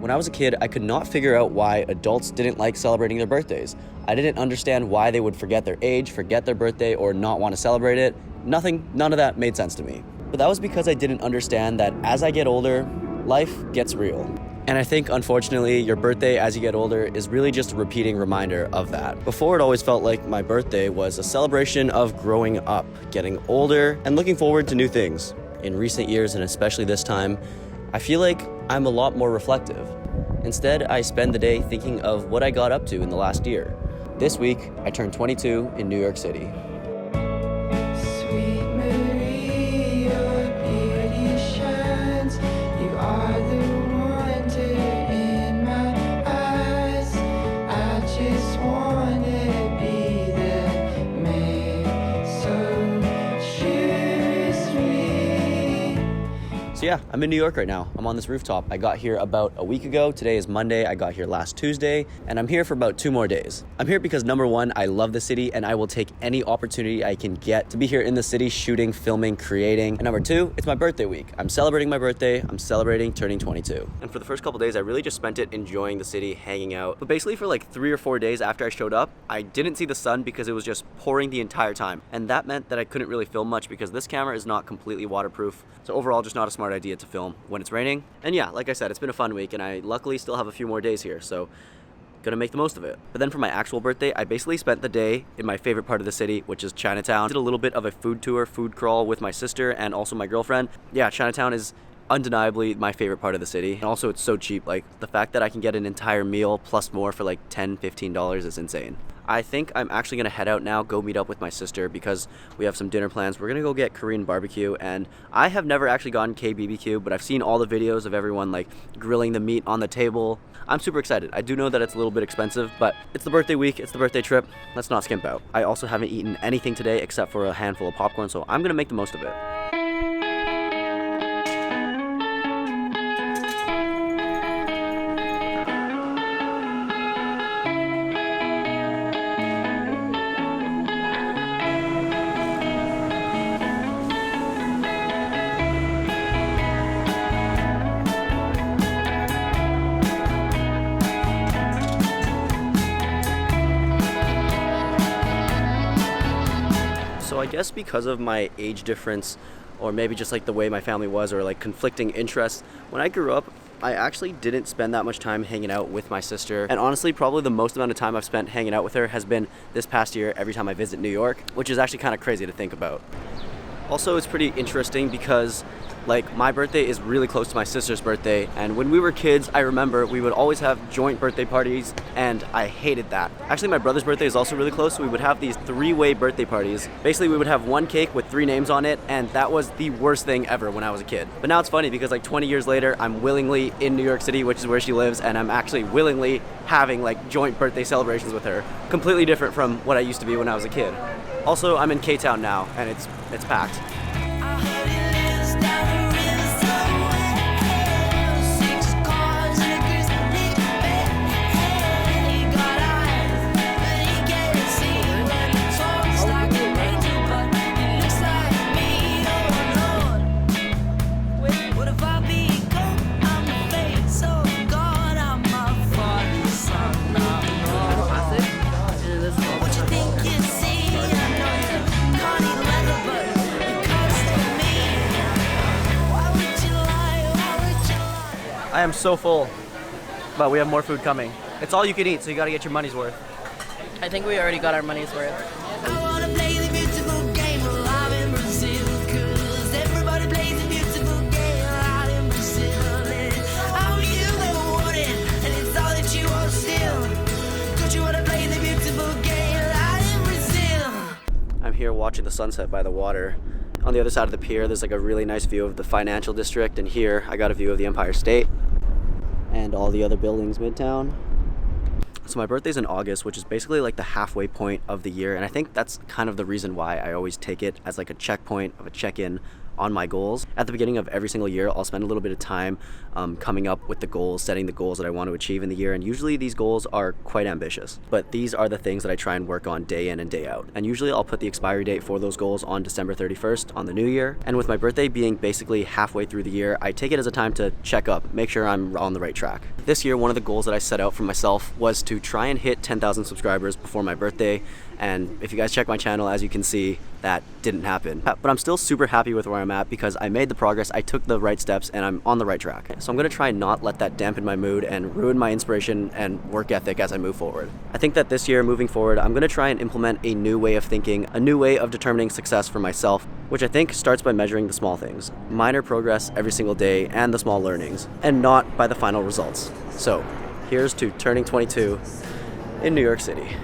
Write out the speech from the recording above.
When I was a kid, I could not figure out why adults didn't like celebrating their birthdays. I didn't understand why they would forget their age, forget their birthday, or not want to celebrate it. None of that made sense to me. But that was because I didn't understand that as I get older, life gets real. And I think, unfortunately, your birthday as you get older is really just a repeating reminder of that. Before, it always felt like my birthday was a celebration of growing up, getting older, and looking forward to new things. In recent years, and especially this time, I feel like I'm a lot more reflective. Instead, I spend the day thinking of what I got up to in the last year. This week, I turned 22 in New York City. Sweet Marie, your beauty shines. You are the wonder in my eyes. I just wanna be the man, so choose me. So yeah, I'm in New York right now. I'm on this rooftop. I got here about a week ago. Today is Monday. I got here last Tuesday, and I'm here for about 2 more days. I'm here because number one, I love the city, and I will take any opportunity I can get to be here in the city, shooting, filming, creating. And number two, it's my birthday week. I'm celebrating my birthday. I'm celebrating turning 22. And for the first couple days, I really just spent it enjoying the city, hanging out. But basically for like 3 or 4 days after I showed up, I didn't see the sun because it was just pouring the entire time. And that meant that I couldn't really film much because this camera is not completely waterproof. So overall, just not a smart idea to film when it's raining. And yeah, like I said, it's been a fun week, and I luckily still have a few more days here, so gonna make the most of it. But then for my actual birthday, I basically spent the day in my favorite part of the city, which is Chinatown. Did a little bit of a food tour, food crawl with my sister and also my girlfriend. Yeah, Chinatown is undeniably my favorite part of the city. And also it's so cheap. Like the fact that I can get an entire meal plus more for like $10, $15 is insane. I think I'm actually gonna head out now, go meet up with my sister because we have some dinner plans. We're gonna go get Korean barbecue, and I have never actually gotten kbbq, but I've seen all the videos of everyone like grilling the meat on the table. I'm super excited. I do know that it's a little bit expensive, but it's the birthday week, it's the birthday trip. Let's not skimp out. I also haven't eaten anything today except for a handful of popcorn, so I'm gonna make the most of it. So I guess because of my age difference, or maybe just like the way my family was, or like conflicting interests, when I grew up, I actually didn't spend that much time hanging out with my sister. And honestly, probably the most amount of time I've spent hanging out with her has been this past year every time I visit New York, which is actually kind of crazy to think about. Also, it's pretty interesting because like my birthday is really close to my sister's birthday, and when we were kids, I remember we would always have joint birthday parties, and I hated that. Actually, my brother's birthday is also really close, so we would have these 3-way birthday parties. Basically, we would have one cake with 3 names on it, and that was the worst thing ever when I was a kid. But now it's funny because like 20 years later, I'm willingly in New York City, which is where she lives, and I'm actually willingly having like joint birthday celebrations with her. Completely different from what I used to be when I was a kid. Also, I'm in K-Town now, and it's packed. I am so full, but we have more food coming. It's all you can eat, so you gotta get your money's worth. I think we already got our money's worth. I wanna play the beautiful game alive in Brazil, 'cause everybody plays the beautiful game alive in Brazil. And how you ever want it, and it's all that you want still. Don't you wanna play the beautiful game alive in Brazil? I'm here watching the sunset by the water. On the other side of the pier, there's like a really nice view of the financial district, and here I got a view of the Empire State and all the other buildings midtown. So my birthday's in August, which is basically like the halfway point of the year, and I think that's kind of the reason why I always take it as like a checkpoint of a check-in on my goals. At the beginning of every single year, I'll spend a little bit of time coming up with the goals, setting the goals that I want to achieve in the year, and usually these goals are quite ambitious. But these are the things that I try and work on day in and day out. And usually I'll put the expiry date for those goals on December 31st on the new year. And with my birthday being basically halfway through the year, I take it as a time to check up, make sure I'm on the right track. This year, one of the goals that I set out for myself was to try and hit 10,000 subscribers before my birthday. And if you guys check my channel, as you can see, that didn't happen. But I'm still super happy with where I'm at because I made the progress, I took the right steps, and I'm on the right track. So I'm gonna try and not let that dampen my mood and ruin my inspiration and work ethic as I move forward. I think that this year, moving forward, I'm gonna try and implement a new way of thinking, a new way of determining success for myself, which I think starts by measuring the small things, minor progress every single day and the small learnings, and not by the final results. So here's to turning 22 in New York City.